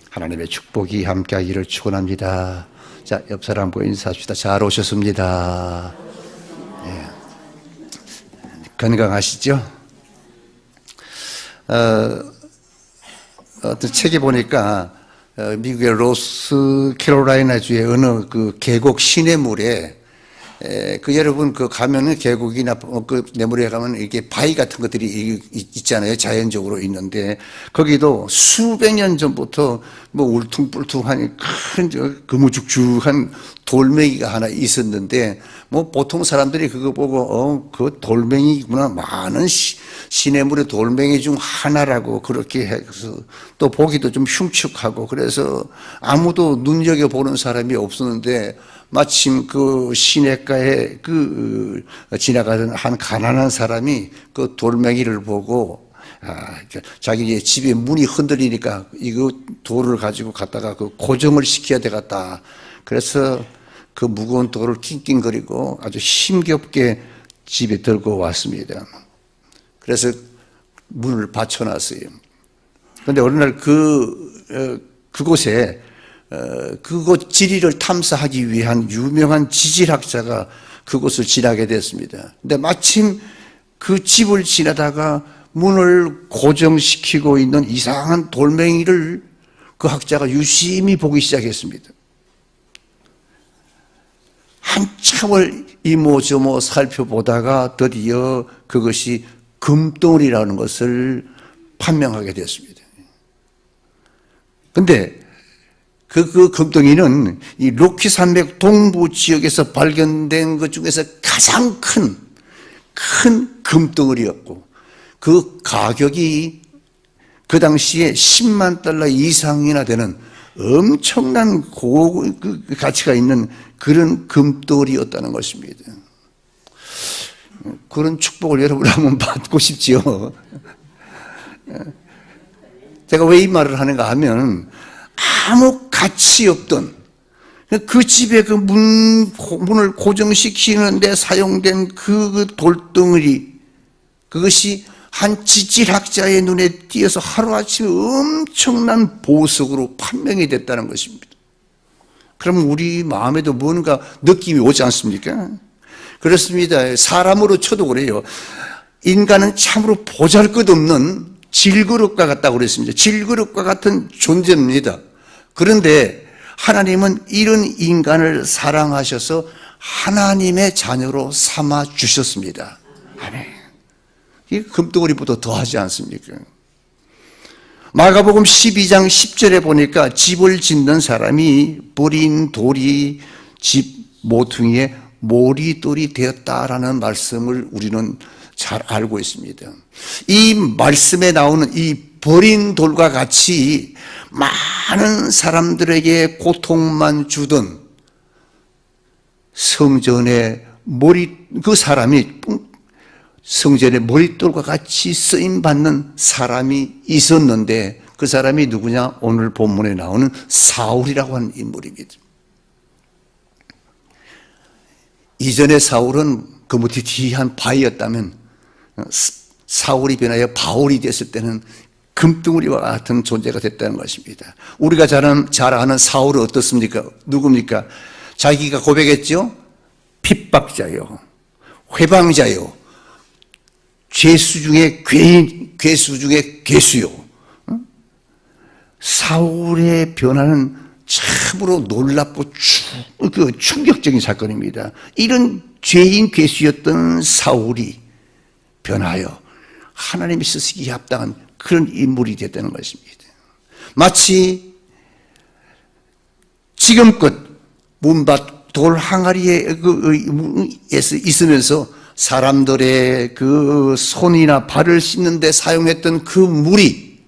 하나님의 축복이 함께하기를 축원합니다. 자, 옆 사람과 인사합시다. 잘 오셨습니다. 예. 건강하시죠? 어떤 책에 보니까 미국의 노스캐롤라이나 주의 어느 그 계곡 시냇물에 여러분 가면은 계곡이나 그 내물에 가면 이렇게 바위 같은 것들이 있잖아요. 자연적으로 있는데 거기도 수백 년 전부터 뭐 울퉁불퉁한 큰 거무죽죽한 돌멩이가 하나 있었는데 뭐 보통 사람들이 그거 보고 그 돌멩이구나, 많은 시냇물의 돌멩이 중 하나라고 그렇게 해서 또 보기도 좀 흉측하고 그래서 아무도 눈여겨보는 사람이 없었는데 마침 그 시냇가에 지나가던 한 가난한 사람이 그 돌멩이를 보고 자기 집에 문이 흔들리니까 이거 돌을 가지고 갖다가 고정을 시켜야 되겠다. 그래서 그 무거운 돌을 낑낑거리고 아주 힘겹게 집에 들고 왔습니다. 그래서 문을 받쳐놨어요. 그런데 어느 날 그곳에 그곳 지리를 탐사하기 위한 유명한 지질학자가 그곳을 지나게 됐습니다. 근데 마침 그 집을 지나다가 문을 고정시키고 있는 이상한 돌멩이를 그 학자가 유심히 보기 시작했습니다. 한참을 이모저모 살펴보다가 드디어 그것이 금덩어리라는 것을 판명하게 됐습니다. 그런데 그 금덩이는 이 로키 산맥 동부 지역에서 발견된 것 중에서 가장 큰 금덩어리였고 그 가격이 그 당시에 10만 달러 이상이나 되는 엄청난 가치가 있는 그런 금덩어리였다는 것입니다. 그런 축복을 여러분 한번 받고 싶지요. 제가 왜 이 말을 하는가 하면 아무 가치 없던 그 집에 그 문을 고정시키는 데 사용된 그 돌덩어리, 그것이 한 지질학자의 눈에 띄어서 하루아침에 엄청난 보석으로 판명이 됐다는 것입니다. 그럼 우리 마음에도 뭔가 느낌이 오지 않습니까? 그렇습니다. 사람으로 쳐도 그래요. 인간은 참으로 보잘것없는 질그릇과 같다고 그랬습니다. 질그릇과 같은 존재입니다. 그런데 하나님은 이런 인간을 사랑하셔서 하나님의 자녀로 삼아 주셨습니다. 아멘. 이 금덩어리보다 더하지 않습니까? 마가복음 12장 10절에 보니까 집을 짓는 사람이 버린 돌이 집 모퉁이에 모리돌이 되었다라는 말씀을 우리는 잘 알고 있습니다. 이 말씀에 나오는 이 버린 돌과 같이 많은 사람들에게 고통만 주던 성전의 그 사람이 성전의 머릿돌과 같이 쓰임받는 사람이 있었는데 그 사람이 누구냐? 오늘 본문에 나오는 사울이라고 하는 인물입니다. 이전에 사울은 거무튀튀한 바위였다면 사울이 변하여 바울이 됐을 때는 금덩어리와 같은 존재가 됐다는 것입니다. 우리가 잘 아는 사울은 어떻습니까? 누굽니까? 자기가 고백했죠? 핍박자요, 회방자요, 죄수 중에 괴수 중에 괴수요. 사울의 변화는 참으로 놀랍고 충격적인 사건입니다. 이런 죄인 괴수였던 사울이 변하여 하나님이 쓰시기에 합당한 그런 인물이 됐다는 것입니다. 마치 지금껏 문밭 돌 항아리에 있으면서 사람들의 그 손이나 발을 씻는 데 사용했던 그 물이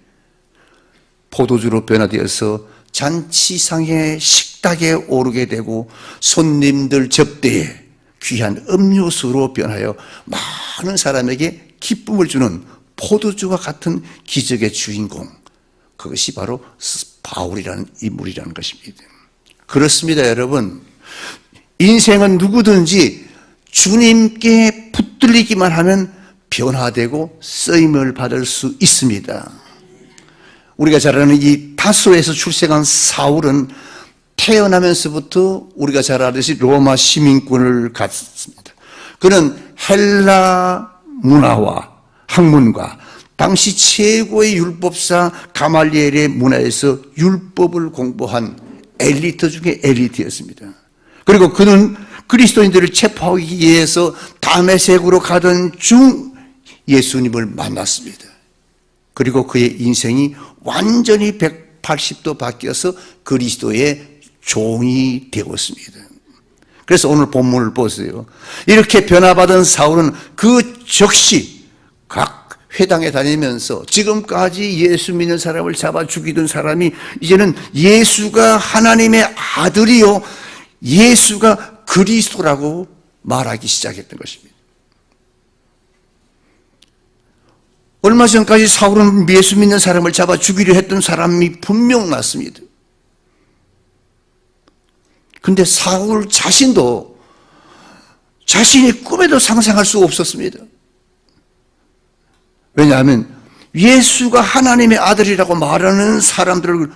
포도주로 변화되어서 잔치상의 식탁에 오르게 되고 손님들 접대에 귀한 음료수로 변하여 많은 사람에게 기쁨을 주는 포도주와 같은 기적의 주인공, 그것이 바로 바울이라는 인물이라는 것입니다. 그렇습니다, 여러분. 인생은 누구든지 주님께 붙들리기만 하면 변화되고 쓰임을 받을 수 있습니다. 우리가 잘 아는 이 다소에서 출생한 사울은 태어나면서부터 우리가 잘 알듯이 로마 시민권을 갖습니다. 그는 헬라 문화와 학문과 당시 최고의 율법사 가말리엘의 문화에서 율법을 공부한 엘리트 중에 엘리트였습니다. 그리고 그는 그리스도인들을 체포하기 위해서 다메섹으로 가던 중 예수님을 만났습니다. 그리고 그의 인생이 완전히 180도 바뀌어서 그리스도의 종이 되었습니다. 그래서 오늘 본문을 보세요. 이렇게 변화받은 사울은 그 즉시 각 회당에 다니면서 지금까지 예수 믿는 사람을 잡아 죽이던 사람이 이제는 예수가 하나님의 아들이요 예수가 그리스도라고 말하기 시작했던 것입니다. 얼마 전까지 사울은 예수 믿는 사람을 잡아 죽이려 했던 사람이 분명 맞습니다. 근데 사울 자신도 자신이 꿈에도 상상할 수 없었습니다. 왜냐하면 예수가 하나님의 아들이라고 말하는 사람들을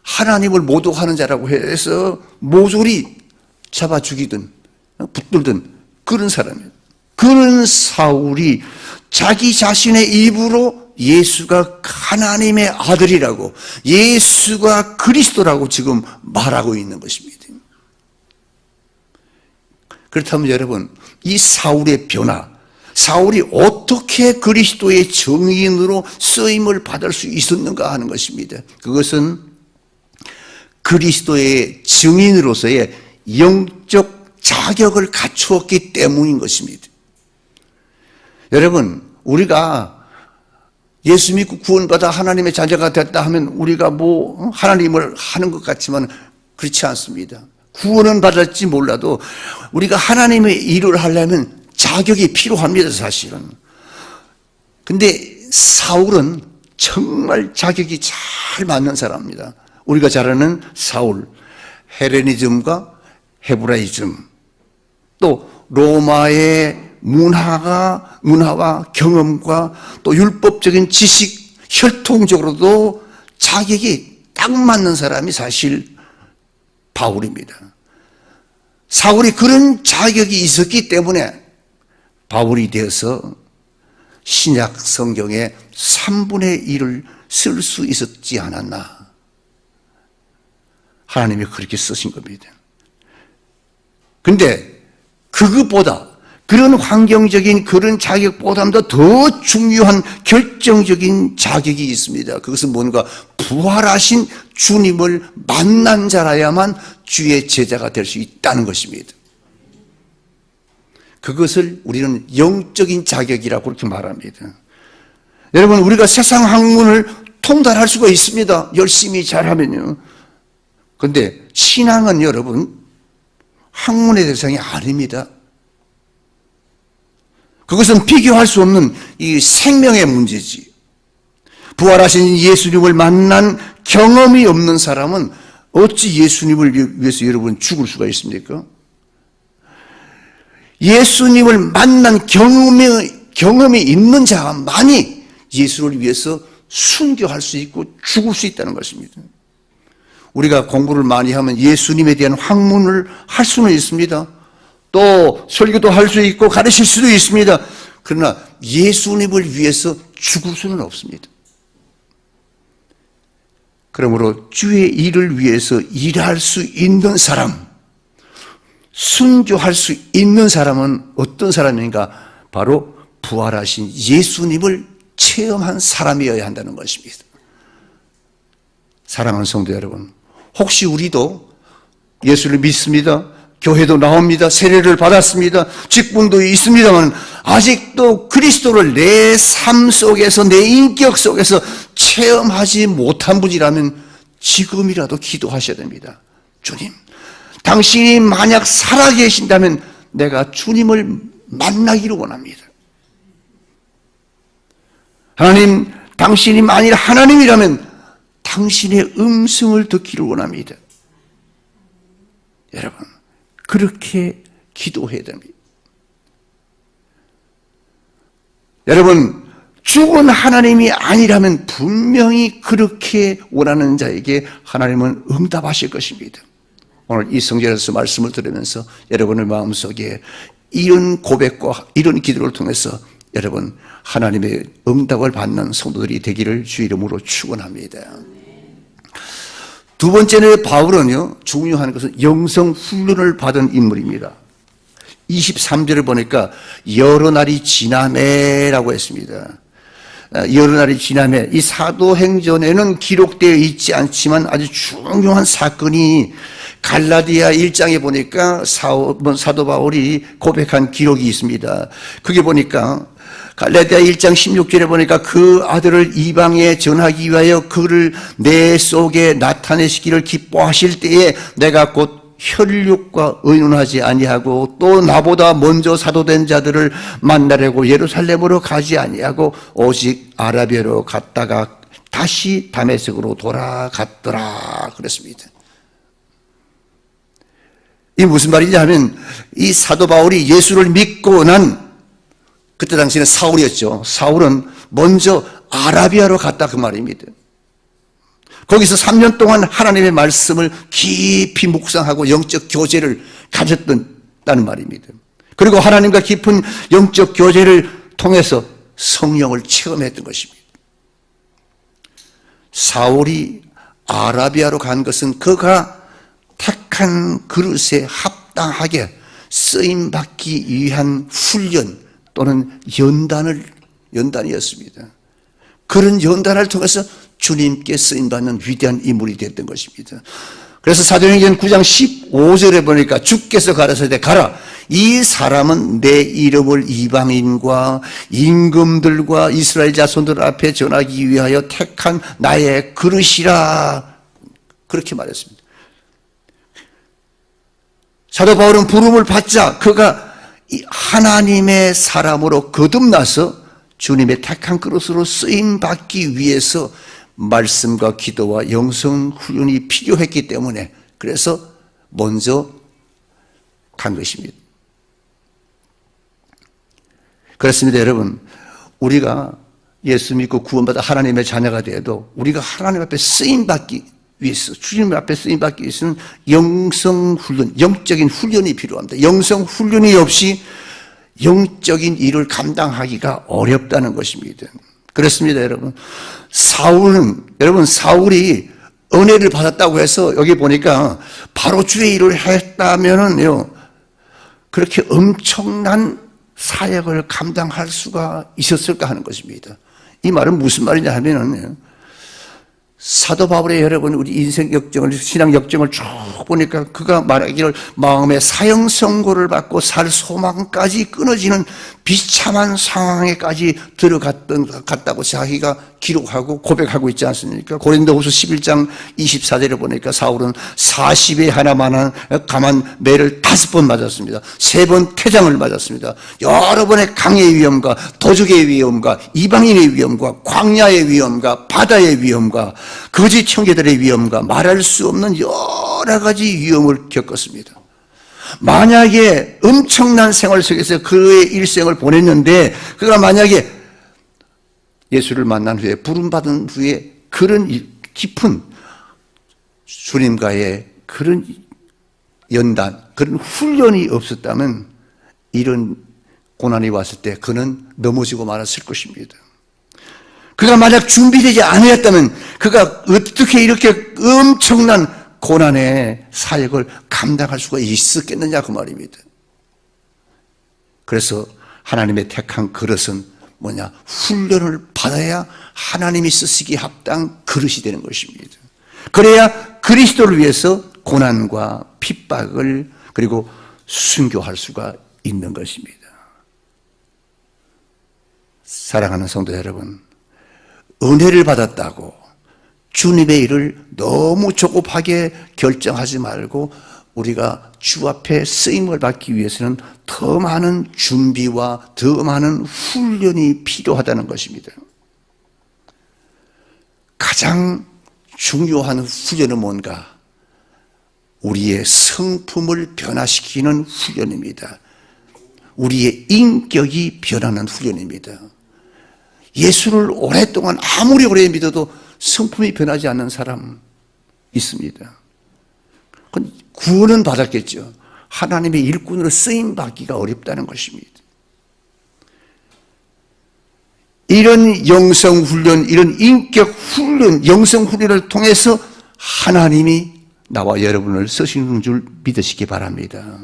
하나님을 모독하는 자라고 해서 모조리 잡아 죽이든 붙들든 그런 사람이에요. 그런 사울이 자기 자신의 입으로 예수가 하나님의 아들이라고 예수가 그리스도라고 지금 말하고 있는 것입니다. 그렇다면 여러분, 이 사울의 변화, 사울이 어떻게 그리스도의 증인으로 쓰임을 받을 수 있었는가 하는 것입니다. 그것은 그리스도의 증인으로서의 영적 자격을 갖추었기 때문인 것입니다. 여러분, 우리가 예수 믿고 구원받아 하나님의 자녀가 됐다 하면 우리가 하나님을 하는 것 같지만 그렇지 않습니다. 구원은 받을지 몰라도 우리가 하나님의 일을 하려면 자격이 필요합니다, 사실은. 근데 사울은 정말 자격이 잘 맞는 사람입니다. 우리가 잘 아는 사울, 헬레니즘과 헤브라이즘, 또 로마의 문화와 경험과 또 율법적인 지식, 혈통적으로도 자격이 딱 맞는 사람이 사실 바울입니다. 사울이 그런 자격이 있었기 때문에 바울이 되어서 신약 성경의 3분의 1을 쓸 수 있었지 않았나. 하나님이 그렇게 쓰신 겁니다. 근데 그것보다 그런 환경적인 그런 자격보다도 더 중요한 결정적인 자격이 있습니다. 그것은 뭔가 부활하신 주님을 만난 자라야만 주의 제자가 될 수 있다는 것입니다. 그것을 우리는 영적인 자격이라고 그렇게 말합니다. 여러분, 우리가 세상 학문을 통달할 수가 있습니다. 열심히 잘하면요. 그런데 신앙은 여러분 학문의 대상이 아닙니다. 그것은 비교할 수 없는 이 생명의 문제지. 부활하신 예수님을 만난 경험이 없는 사람은 어찌 예수님을 위해서 여러분 죽을 수가 있습니까? 예수님을 만난 경험이 있는 자만이 예수를 위해서 순교할 수 있고 죽을 수 있다는 것입니다. 우리가 공부를 많이 하면 예수님에 대한 학문을 할 수는 있습니다. 또 설교도 할 수 있고 가르칠 수도 있습니다. 그러나 예수님을 위해서 죽을 수는 없습니다. 그러므로 주의 일을 위해서 일할 수 있는 사람, 순교할 수 있는 사람은 어떤 사람인가? 바로 부활하신 예수님을 체험한 사람이어야 한다는 것입니다. 사랑하는 성도 여러분, 혹시 우리도 예수를 믿습니다. 교회도 나옵니다. 세례를 받았습니다. 직분도 있습니다만 아직도 그리스도를 내 삶 속에서 내 인격 속에서 체험하지 못한 분이라면 지금이라도 기도하셔야 됩니다. 주님, 당신이 만약 살아계신다면 내가 주님을 만나기를 원합니다. 하나님, 당신이 만일 하나님이라면 당신의 음성을 듣기를 원합니다. 여러분, 그렇게 기도해야 됩니다. 여러분, 죽은 하나님이 아니라면 분명히 그렇게 원하는 자에게 하나님은 응답하실 것입니다. 오늘 이 성전에서 말씀을 들으면서 여러분의 마음속에 이런 고백과 이런 기도를 통해서 여러분 하나님의 응답을 받는 성도들이 되기를 주 이름으로 축원합니다. 두 번째는 바울은요, 중요한 것은 영성 훈련을 받은 인물입니다. 23절을 보니까 여러 날이 지나매라고 했습니다. 여러 날이 지나매. 이 사도행전에는 기록되어 있지 않지만 아주 중요한 사건이 갈라디아 1장에 보니까 사도 바울이 고백한 기록이 있습니다. 그게 보니까 갈라디아 1장 16절에 보니까 그 아들을 이방에 전하기 위하여 그를 내 속에 나타내시기를 기뻐하실 때에 내가 곧 혈육과 의논하지 아니하고 또 나보다 먼저 사도된 자들을 만나려고 예루살렘으로 가지 아니하고 오직 아라비아로 갔다가 다시 다메섹으로 돌아갔더라 그랬습니다. 이 무슨 말이냐 하면 이 사도 바울이 예수를 믿고 난 그때 당시에는 사울이었죠. 사울은 먼저 아라비아로 갔다 그 말입니다. 거기서 3년 동안 하나님의 말씀을 깊이 묵상하고 영적 교제를 가졌다는 말입니다. 그리고 하나님과 깊은 영적 교제를 통해서 성령을 체험했던 것입니다. 사울이 아라비아로 간 것은 그가 택한 그릇에 합당하게 쓰임받기 위한 훈련 또는 연단이었습니다. 그런 연단을 통해서 주님께 쓰임받는 위대한 인물이 됐던 것입니다. 그래서 사도행전 9장 15절에 보니까 주께서 가라사대 가라 이 사람은 내 이름을 이방인과 임금들과 이스라엘 자손들 앞에 전하기 위하여 택한 나의 그릇이라 그렇게 말했습니다. 사도 바울은 부름을 받자 그가 하나님의 사람으로 거듭나서 주님의 택한 그릇으로 쓰임받기 위해서 말씀과 기도와 영성 훈련이 필요했기 때문에 그래서 먼저 간 것입니다. 그렇습니다, 여러분. 우리가 예수 믿고 구원받아 하나님의 자녀가 되어도 우리가 하나님 앞에 쓰임받기 위해서, 주님 앞에 쓰임받기 위해서는 영성 훈련, 영적인 훈련이 필요합니다. 영성 훈련이 없이 영적인 일을 감당하기가 어렵다는 것입니다. 그렇습니다, 여러분. 사울이 은혜를 받았다고 해서 여기 보니까 바로 주의 일을 했다면은요, 그렇게 엄청난 사역을 감당할 수가 있었을까 하는 것입니다. 이 말은 무슨 말이냐 하면은 사도 바울의 여러분 우리 인생 역정을 신앙 역정을 쭉 보니까 그가 말하기를 마음의 사형 선고를 받고 살 소망까지 끊어지는 비참한 상황에까지 갔다고 자기가 기록하고 고백하고 있지 않습니까? 고린도후서 11장 24절에 보니까 사울은 40에 하나만한 감한 매를 5번 맞았습니다. 3번 태장을 맞았습니다. 여러 번의 강의 위험과 도적의 위험과 이방인의 위험과 광야의 위험과 바다의 위험과 거짓 형제들의 위험과 말할 수 없는 여러 가지 위험을 겪었습니다. 만약에 엄청난 생활 속에서 그의 일생을 보냈는데 그가 만약에 예수를 만난 후에 부름받은 후에 그런 깊은 주님과의 그런 연단, 그런 훈련이 없었다면 이런 고난이 왔을 때 그는 넘어지고 말았을 것입니다. 그가 만약 준비되지 않았다면 그가 어떻게 이렇게 엄청난 고난의 사역을 감당할 수가 있었겠느냐 그 말입니다. 그래서 하나님의 택한 그릇은 뭐냐? 훈련을 받아야 하나님이 쓰시기 합당 그릇이 되는 것입니다. 그래야 그리스도를 위해서 고난과 핍박을 그리고 순교할 수가 있는 것입니다. 사랑하는 성도 여러분, 은혜를 받았다고 주님의 일을 너무 조급하게 결정하지 말고 우리가 주 앞에 쓰임을 받기 위해서는 더 많은 준비와 더 많은 훈련이 필요하다는 것입니다. 가장 중요한 훈련은 뭔가? 우리의 성품을 변화시키는 훈련입니다. 우리의 인격이 변하는 훈련입니다. 예수를 오랫동안 아무리 오래 믿어도 성품이 변하지 않는 사람 있습니다. 구원은 받았겠죠. 하나님의 일꾼으로 쓰임받기가 어렵다는 것입니다. 이런 영성훈련, 이런 인격훈련, 영성훈련을 통해서 하나님이 나와 여러분을 쓰시는 줄 믿으시기 바랍니다.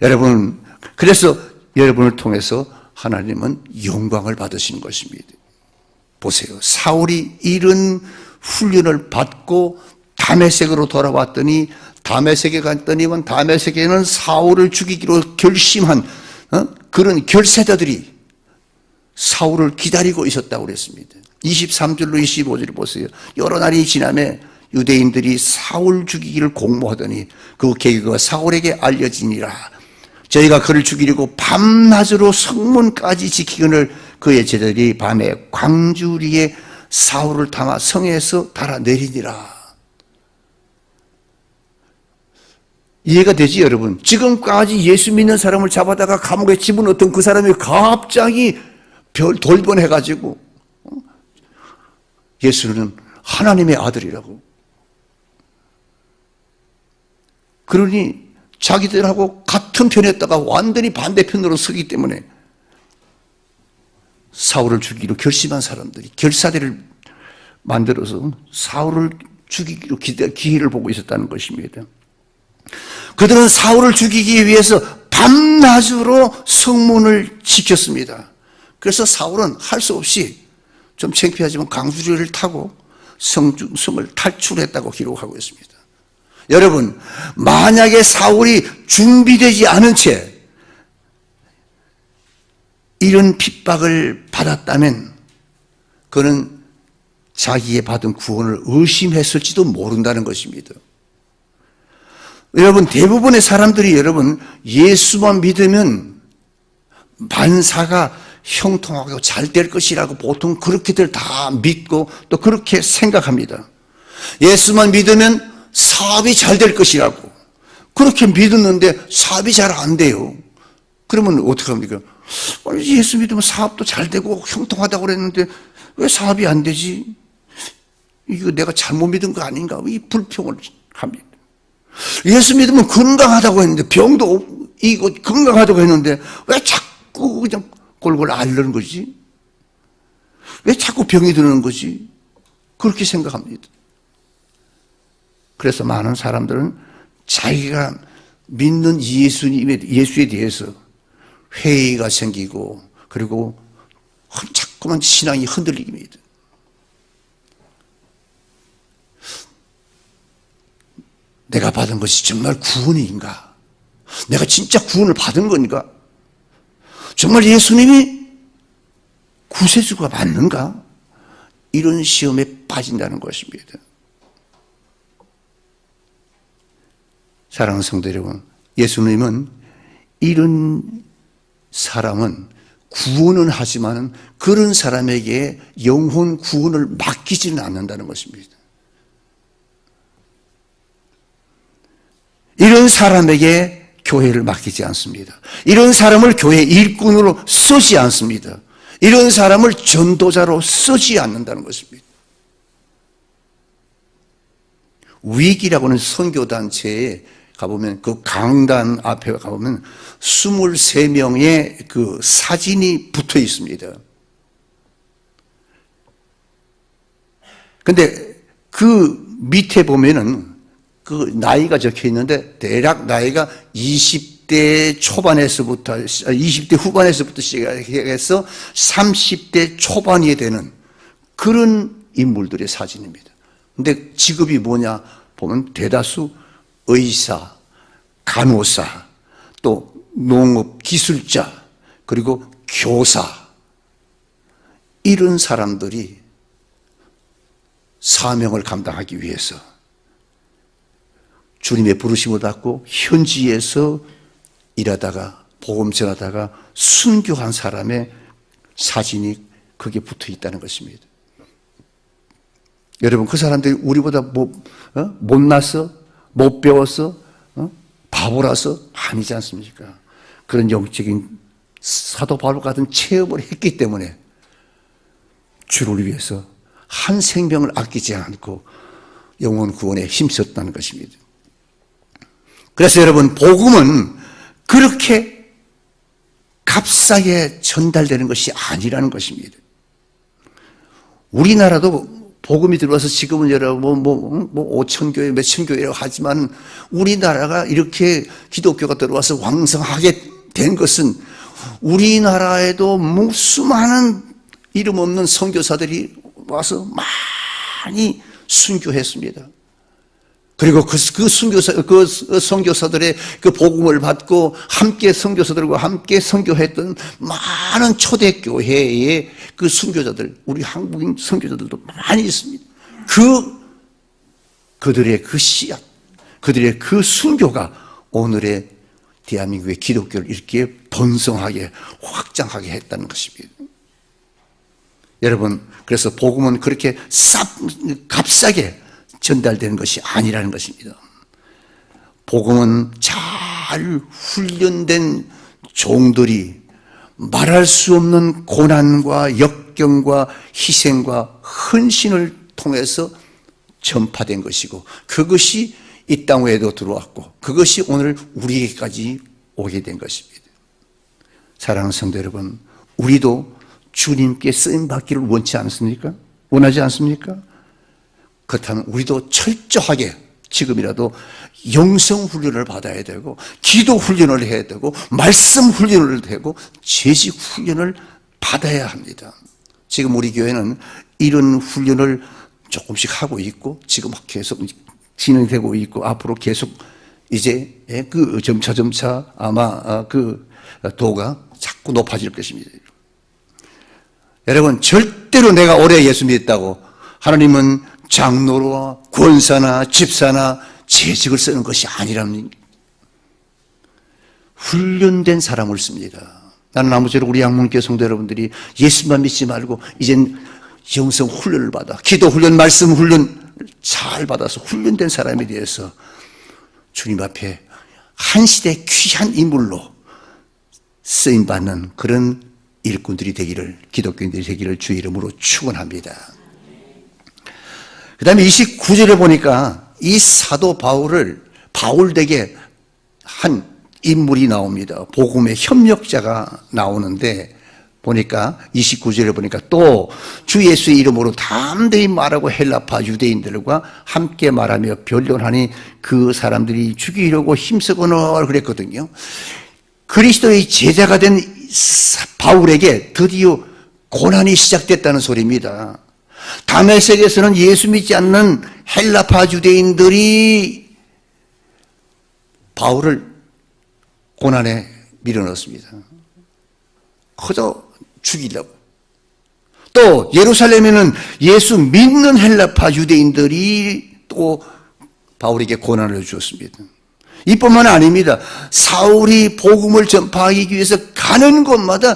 여러분, 그래서 여러분을 통해서 하나님은 영광을 받으시는 것입니다. 보세요. 사울이 이런 훈련을 받고 다메섹으로 돌아왔더니 다메섹에 갔더니만 다메섹에는 사울을 죽이기로 결심한 그런 결세자들이 사울을 기다리고 있었다고 그랬습니다. 23절로 25절을 보세요. 여러 날이 지나매 유대인들이 사울 죽이기를 공모하더니 그 계획가 사울에게 알려지니라. 저희가 그를 죽이려고 밤낮으로 성문까지 지키거늘 그의 제자들이 밤에 광주리에 사울을 담아 성에서 달아내리니라. 이해가 되지 여러분? 지금까지 예수 믿는 사람을 잡아다가 감옥에 집어넣었던 그 사람이 갑자기 돌변해가지고 예수는 하나님의 아들이라고. 그러니 자기들하고 같은 편이었다가 완전히 반대편으로 서기 때문에 사울을 죽이기로 결심한 사람들이 결사대를 만들어서 사울을 죽이기로 기회를 보고 있었다는 것입니다. 그들은 사울을 죽이기 위해서 밤낮으로 성문을 지켰습니다. 그래서 사울은 할 수 없이 좀 창피하지만 강수리를 타고 성을 탈출했다고 기록하고 있습니다. 여러분, 만약에 사울이 준비되지 않은 채 이런 핍박을 받았다면 그는 자기의 받은 구원을 의심했을지도 모른다는 것입니다. 여러분, 대부분의 사람들이 여러분 예수만 믿으면 만사가 형통하고 잘 될 것이라고 보통 그렇게들 다 믿고 또 그렇게 생각합니다. 예수만 믿으면 사업이 잘 될 것이라고 그렇게 믿었는데 사업이 잘 안 돼요. 그러면 어떻게 합니까? 예수 믿으면 사업도 잘 되고 형통하다고 그랬는데 왜 사업이 안 되지? 이거 내가 잘못 믿은 거 아닌가? 이 불평을 합니다. 예수 믿으면 건강하다고 했는데 병도 이거 건강하다고 했는데 왜 자꾸 그냥 골골 앓는 거지? 왜 자꾸 병이 드는 거지? 그렇게 생각합니다. 그래서 많은 사람들은 자기가 믿는 예수에 대해서 회의가 생기고 그리고 자꾸만 신앙이 흔들립니다. 내가 받은 것이 정말 구원인가? 내가 진짜 구원을 받은 건가? 정말 예수님이 구세주가 맞는가? 이런 시험에 빠진다는 것입니다. 사랑하는 성도 여러분, 예수님은 이런 사람은 구원은 하지만 그런 사람에게 영혼 구원을 맡기지는 않는다는 것입니다. 이런 사람에게 교회를 맡기지 않습니다. 이런 사람을 교회 일꾼으로 쓰지 않습니다. 이런 사람을 전도자로 쓰지 않는다는 것입니다. 위기라고는 선교단체에 가보면 그 강단 앞에 가보면 23명의 그 사진이 붙어 있습니다. 근데 그 밑에 보면은 그 나이가 적혀 있는데 대략 나이가 20대 초반에서부터 20대 후반에서부터 시작해서 30대 초반이 되는 그런 인물들의 사진입니다. 근데 직업이 뭐냐 보면 대다수 의사, 간호사, 또 농업 기술자, 그리고 교사 이런 사람들이 사명을 감당하기 위해서 주님의 부르심을 받고 현지에서 일하다가 복음 전하다가 순교한 사람의 사진이 거기에 붙어 있다는 것입니다. 여러분, 그 사람들이 우리보다 못나서 못 배워서 바보라서 아니지 않습니까? 그런 영적인 사도 바울 같은 체험을 했기 때문에 주를 위해서 한 생명을 아끼지 않고 영혼 구원에 힘썼다는 것입니다. 그래서 여러분, 복음은 그렇게 값싸게 전달되는 것이 아니라는 것입니다. 우리나라도 복음이 들어와서 지금은 여러분 5천 교회, 몇천 교회라고 하지만 우리나라가 이렇게 기독교가 들어와서 왕성하게 된 것은 우리나라에도 수많은 이름 없는 선교사들이 와서 많이 순교했습니다. 그리고 그 선교사들의 그 복음을 받고 함께 선교사들과 함께 선교했던 많은 초대교회의 그 순교자들, 우리 한국인 선교자들도 많이 있습니다. 그들의 그 씨앗, 그들의 그 순교가 오늘의 대한민국의 기독교를 이렇게 번성하게 확장하게 했다는 것입니다. 여러분, 그래서 복음은 그렇게 값싸게 전달되는 것이 아니라는 것입니다. 복음은 잘 훈련된 종들이 말할 수 없는 고난과 역경과 희생과 헌신을 통해서 전파된 것이고, 그것이 이 땅 외에도 들어왔고, 그것이 오늘 우리에게까지 오게 된 것입니다. 사랑하는 성도 여러분, 우리도 주님께 쓰임받기를 원치 않습니까? 원하지 않습니까? 그렇다면 우리도 철저하게 지금이라도 영성 훈련을 받아야 되고, 기도 훈련을 해야 되고, 말씀 훈련을 되고, 재직 훈련을 받아야 합니다. 지금 우리 교회는 이런 훈련을 조금씩 하고 있고, 지금 계속 진행되고 있고, 앞으로 계속 이제 그 점차 아마 그 도가 자꾸 높아질 것입니다. 여러분, 절대로 내가 오래 예수 믿었다고 하나님은 장로와 권사나 집사나 재직을 쓰는 것이 아니랍니다. 훈련된 사람을 씁니다. 나는 아무쪼록 우리 양문교회 성도 여러분들이 예수만 믿지 말고 이젠 영성 훈련을 받아, 기도 훈련, 말씀 훈련 잘 받아서 훈련된 사람에 대해서 주님 앞에 한 시대 귀한 인물로 쓰임받는 그런 일꾼들이 되기를, 기독교인들이 되기를 주의 이름으로 축원합니다. 그 다음에 29절에 보니까 이 사도 바울에게 한 인물이 나옵니다. 복음의 협력자가 나오는데, 보니까 29절에 보니까 또 주 예수의 이름으로 담대히 말하고 헬라파 유대인들과 함께 말하며 변론하니 그 사람들이 죽이려고 힘쓰거나 그랬거든요. 그리스도의 제자가 된 바울에게 드디어 고난이 시작됐다는 소리입니다. 다메섹에서는 예수 믿지 않는 헬라파 유대인들이 바울을 고난에 밀어넣습니다. 그저 죽이려고. 또 예루살렘에는 예수 믿는 헬라파 유대인들이 또 바울에게 고난을 주었습니다. 이뿐만 아닙니다. 사울이 복음을 전파하기 위해서 가는 곳마다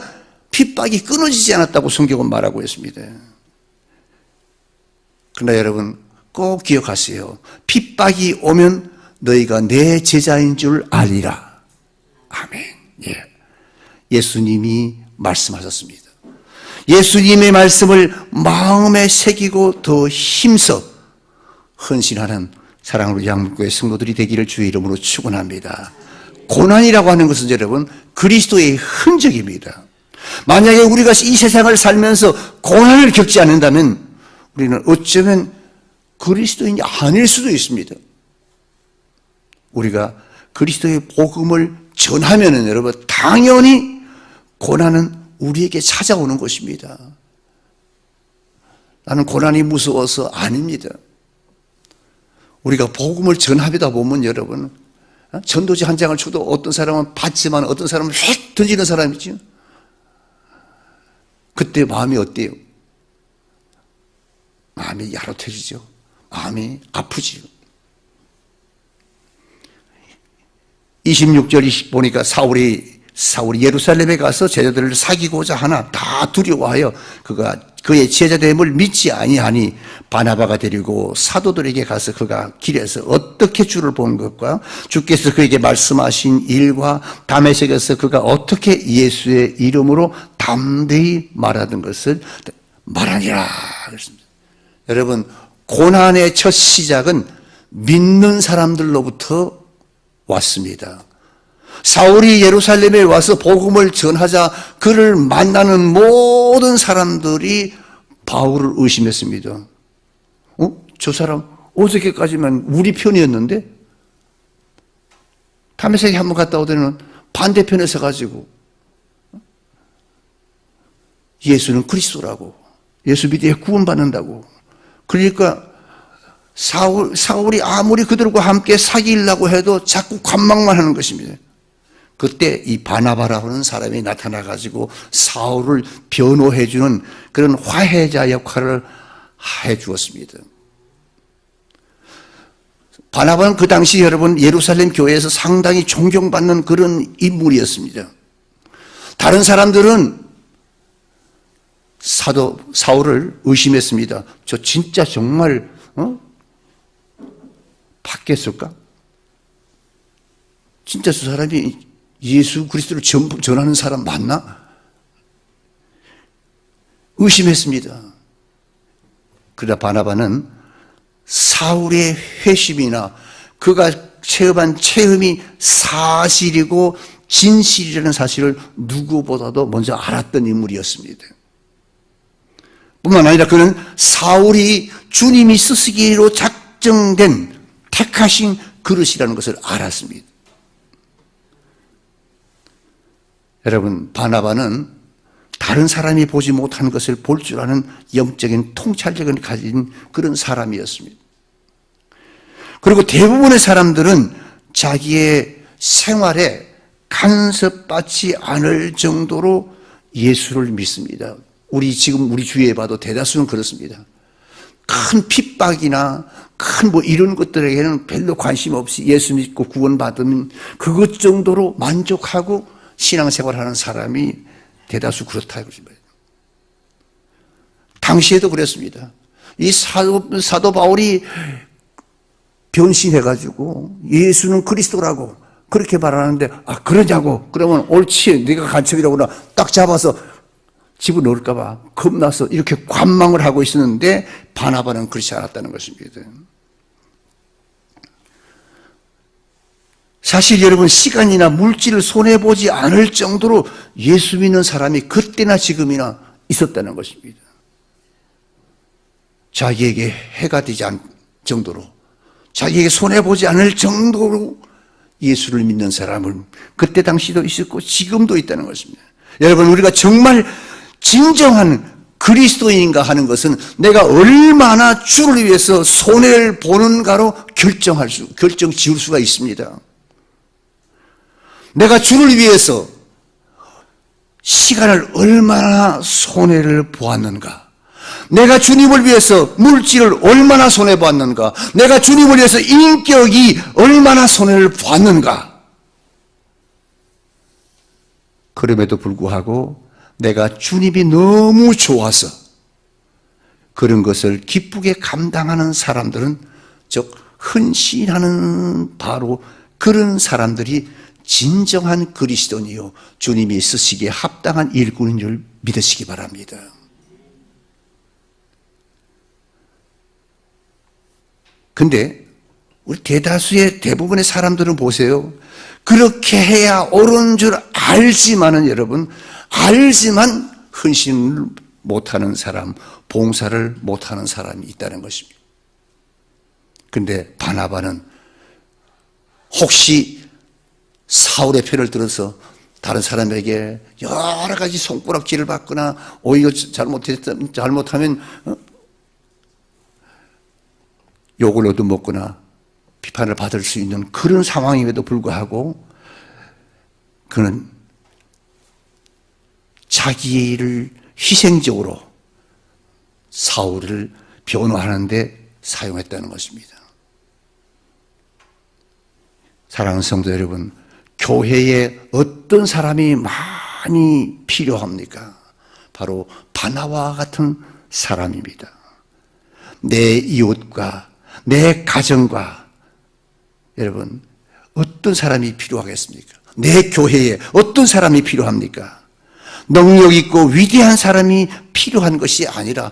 핍박이 끊어지지 않았다고 성경은 말하고 있습니다. 그러나 여러분, 꼭 기억하세요. 핍박이 오면 너희가 내 제자인 줄 알리라. 아멘. 예. 예수님이 말씀하셨습니다. 예수님의 말씀을 마음에 새기고 더 힘써 헌신하는 사랑으로 양문교회 성도들이 되기를 주의 이름으로 축원합니다. 고난이라고 하는 것은 여러분 그리스도의 흔적입니다. 만약에 우리가 이 세상을 살면서 고난을 겪지 않는다면 우리는 어쩌면 그리스도인이 아닐 수도 있습니다. 우리가 그리스도의 복음을 전하면은 여러분 당연히 고난은 우리에게 찾아오는 것입니다. 나는 고난이 무서워서 아닙니다. 우리가 복음을 전하다 보면 여러분 전도지 한 장을 쳐도 어떤 사람은 받지만 어떤 사람은 휙 던지는 사람이죠. 그때 마음이 어때요? 마음이 야릇해지죠. 마음이 아프지요. 26절 보니까 사울이 예루살렘에 가서 제자들을 사귀고자 하나 다 두려워하여 그가 그의 제자됨을 믿지 아니하니 바나바가 데리고 사도들에게 가서 그가 길에서 어떻게 주를 본 것과 주께서 그에게 말씀하신 일과 다메섹에서 그가 어떻게 예수의 이름으로 담대히 말하던 것을 말하니라 그랬습니다. 여러분, 고난의 첫 시작은 믿는 사람들로부터 왔습니다. 사울이 예루살렘에 와서 복음을 전하자 그를 만나는 모든 사람들이 바울을 의심했습니다. 저 사람 어저께까지만 우리 편이었는데 다메섹에 한번 갔다 오더니 반대편에 서가지고 예수는 그리스도라고, 예수 믿어야 구원받는다고. 그러니까 사울이 아무리 그들과 함께 사귀려고 해도 자꾸 관망만 하는 것입니다. 그때 이 바나바라고 하는 사람이 나타나가지고 사울을 변호해주는 그런 화해자 역할을 해주었습니다. 바나바는 그 당시 여러분 예루살렘 교회에서 상당히 존경받는 그런 인물이었습니다. 다른 사람들은 사울을 의심했습니다. 저 진짜 정말 받겠을까? 진짜 저 사람이 예수 그리스도를 전하는 사람 맞나? 의심했습니다. 그러나 바나바는 사울의 회심이나 그가 체험한 체험이 사실이고 진실이라는 사실을 누구보다도 먼저 알았던 인물이었습니다. 뿐만 아니라 그는 사울이 주님이 쓰시기로 작정된 택하신 그릇이라는 것을 알았습니다. 여러분, 바나바는 다른 사람이 보지 못한 것을 볼 줄 아는 영적인 통찰력을 가진 그런 사람이었습니다. 그리고 대부분의 사람들은 자기의 생활에 간섭받지 않을 정도로 예수를 믿습니다. 우리 주위에 봐도 대다수는 그렇습니다. 큰 핍박이나 큰 이런 것들에게는 별로 관심 없이 예수 믿고 구원받으면 그것 정도로 만족하고 신앙생활하는 사람이 대다수 그렇다고 그러십니다. 당시에도 그랬습니다. 이 사도 바울이 변신해가지고 예수는 그리스도라고 그렇게 말하는데 그러냐고 그러면 옳지 네가 간첩이라고 딱 잡아서 집어넣을까 봐 겁나서 이렇게 관망을 하고 있었는데 바나바는 그렇지 않았다는 것입니다. 사실 여러분 시간이나 물질을 손해보지 않을 정도로 예수 믿는 사람이 그때나 지금이나 있었다는 것입니다. 자기에게 해가 되지 않을 정도로 자기에게 손해보지 않을 정도로 예수를 믿는 사람은 그때 당시도 있었고 지금도 있다는 것입니다. 여러분 우리가 정말 진정한 그리스도인인가 하는 것은 내가 얼마나 주를 위해서 손해를 보는가로 결정 지을 수가 있습니다. 내가 주를 위해서 시간을 얼마나 손해를 보았는가, 내가 주님을 위해서 물질을 얼마나 손해보았는가, 내가 주님을 위해서 인격이 얼마나 손해를 보았는가. 그럼에도 불구하고 내가 주님이 너무 좋아서 그런 것을 기쁘게 감당하는 사람들은 즉 헌신하는 바로 그런 사람들이 진정한 그리스도인이요 주님이 쓰시기에 합당한 일꾼인 줄 믿으시기 바랍니다. 근데 우리 대부분의 사람들은 보세요. 그렇게 해야 옳은 줄 알지만은 여러분, 알지만 헌신을 못하는 사람, 봉사를 못하는 사람이 있다는 것입니다. 근데 바나바는 혹시 사울의 편을 들어서 다른 사람에게 여러 가지 손가락질을 받거나 오히려 잘못하면 욕을 얻어먹거나 비판을 받을 수 있는 그런 상황임에도 불구하고 그는 자기를 희생적으로 사울을 변호하는 데 사용했다는 것입니다. 사랑하는 성도 여러분, 교회에 어떤 사람이 많이 필요합니까? 바로 바나바와 같은 사람입니다. 내 이웃과 내 가정과 여러분 어떤 사람이 필요하겠습니까? 내 교회에 어떤 사람이 필요합니까? 능력 있고 위대한 사람이 필요한 것이 아니라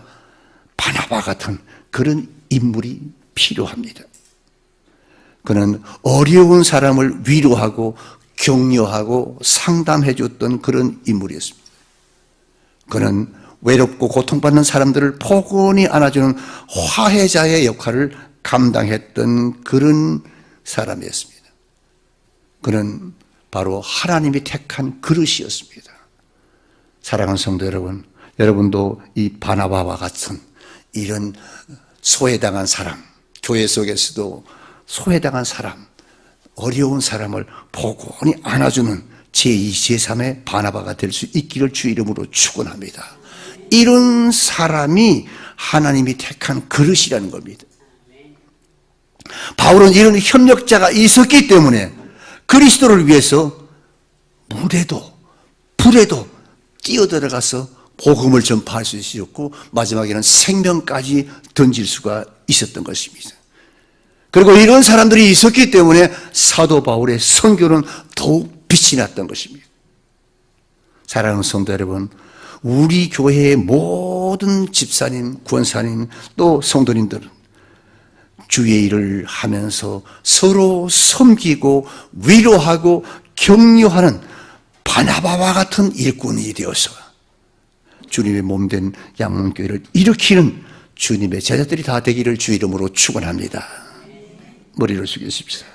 바나바 같은 그런 인물이 필요합니다. 그는 어려운 사람을 위로하고 격려하고 상담해 줬던 그런 인물이었습니다. 그는 외롭고 고통받는 사람들을 포근히 안아주는 화해자의 역할을 감당했던 그런 사람이었습니다. 그는 바로 하나님이 택한 그릇이었습니다. 사랑하는 성도 여러분, 여러분도 이 바나바와 같은 이런 소외당한 사람, 교회 속에서도 소외당한 사람, 어려운 사람을 포근히 안아주는 제2, 제3의 바나바가 될 수 있기를 주 이름으로 축원합니다. 이런 사람이 하나님이 택한 그릇이라는 겁니다. 바울은 이런 협력자가 있었기 때문에 그리스도를 위해서 물에도 불에도 뛰어들어가서 복음을 전파할 수 있었고 마지막에는 생명까지 던질 수가 있었던 것입니다. 그리고 이런 사람들이 있었기 때문에 사도 바울의 선교는 더욱 빛이 났던 것입니다. 사랑하는 성도 여러분, 우리 교회의 모든 집사님, 권사님, 또 성도님들은 주의 일을 하면서 서로 섬기고 위로하고 격려하는 바나바와 같은 일꾼이 되어서 주님의 몸된 양문교회를 일으키는 주님의 제자들이 다 되기를 주 이름으로 축원합니다. 머리를 숙이십시오.